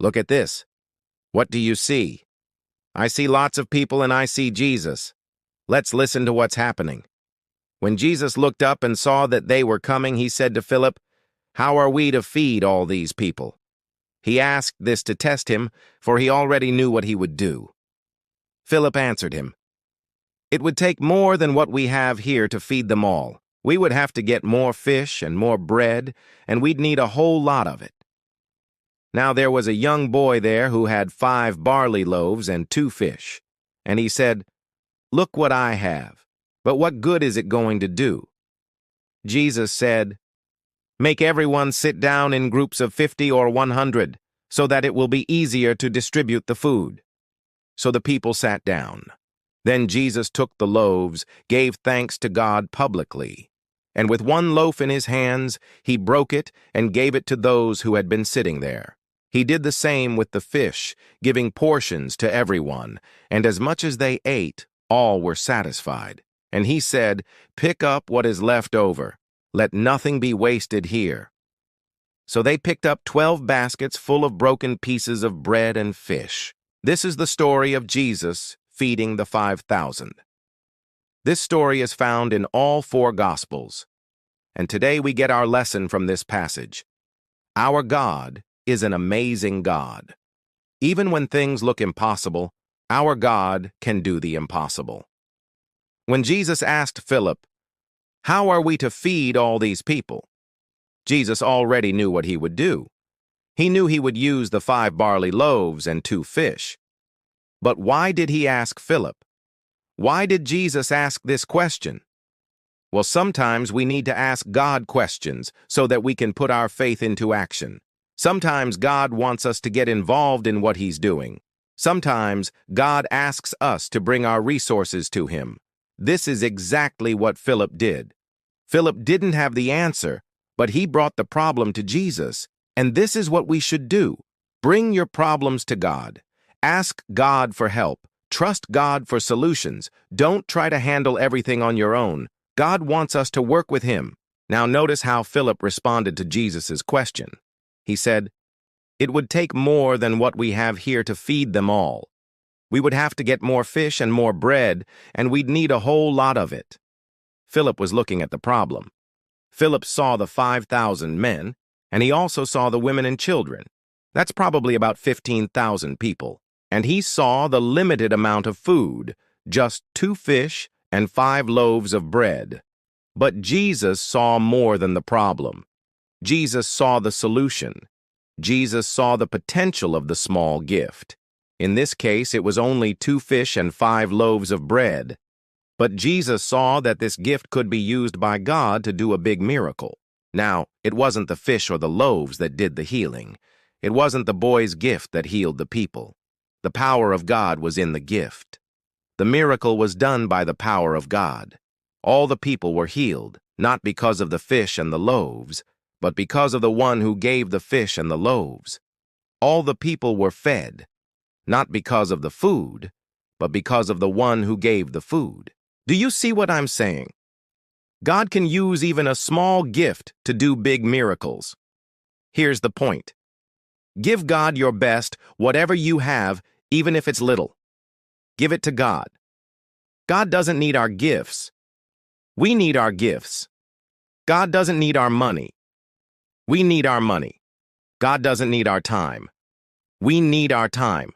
Look at this. What do you see? I see lots of people and I see Jesus. Let's listen to what's happening. When Jesus looked up and saw that they were coming, he said to Philip, "How are we to feed all these people?" He asked this to test him, for he already knew what he would do. Philip answered him, "It would take more than what we have here to feed them all. We would have to get more fish and more bread, and we'd need a whole lot of it." Now there was a young boy there who had 5 barley loaves and 2 fish. And he said, "Look what I have. But what good is it going to do?" Jesus said, "Make everyone sit down in groups of 50 or 100, so that it will be easier to distribute the food." So the people sat down. Then Jesus took the loaves, gave thanks to God publicly, and with 1 loaf in his hands, he broke it and gave it to those who had been sitting there. He did the same with the fish, giving portions to everyone, and as much as they ate, all were satisfied. And he said, "Pick up what is left over. Let nothing be wasted here." So they picked up 12 baskets full of broken pieces of bread and fish. This is the story of Jesus feeding the 5,000. This story is found in all 4 Gospels. And today we get our lesson from this passage. Our God is an amazing God. Even when things look impossible, our God can do the impossible. When Jesus asked Philip, "How are we to feed all these people?" Jesus already knew what he would do. He knew he would use the 5 barley loaves and 2 fish. But why did he ask Philip? Why did Jesus ask this question? Well, sometimes we need to ask God questions so that we can put our faith into action. Sometimes God wants us to get involved in what he's doing. Sometimes God asks us to bring our resources to him. This is exactly what Philip did. Philip didn't have the answer, but he brought the problem to Jesus. And this is what we should do. Bring your problems to God. Ask God for help. Trust God for solutions. Don't try to handle everything on your own. God wants us to work with him. Now notice how Philip responded to Jesus' question. He said, "It would take more than what we have here to feed them all. We would have to get more fish and more bread, and we'd need a whole lot of it." Philip was looking at the problem. Philip saw the 5,000 men, and he also saw the women and children. That's probably about 15,000 people. And he saw the limited amount of food, just 2 fish and 5 loaves of bread. But Jesus saw more than the problem. Jesus saw the solution. Jesus saw the potential of the small gift. In this case, it was only 2 fish and 5 loaves of bread. But Jesus saw that this gift could be used by God to do a big miracle. Now, it wasn't the fish or the loaves that did the healing. It wasn't the boy's gift that healed the people. The power of God was in the gift. The miracle was done by the power of God. All the people were healed, not because of the fish and the loaves, but because of the one who gave the fish and the loaves. All the people were fed, not because of the food, but because of the one who gave the food. Do you see what I'm saying? God can use even a small gift to do big miracles. Here's the point. Give God your best, whatever you have, even if it's little. Give it to God. God doesn't need our gifts. We need our gifts. God doesn't need our money. We need our money. God doesn't need our time. We need our time.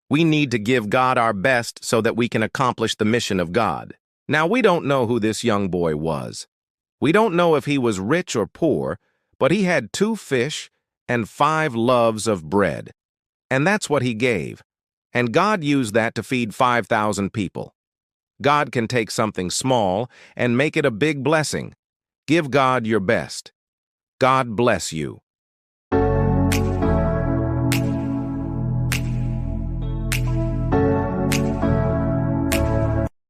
We need to give God our best so that we can accomplish the mission of God. Now, we don't know who this young boy was. We don't know if he was rich or poor, but he had 2 fish and 5 loaves of bread. And that's what he gave. And God used that to feed 5,000 people. God can take something small and make it a big blessing. Give God your best. God bless you.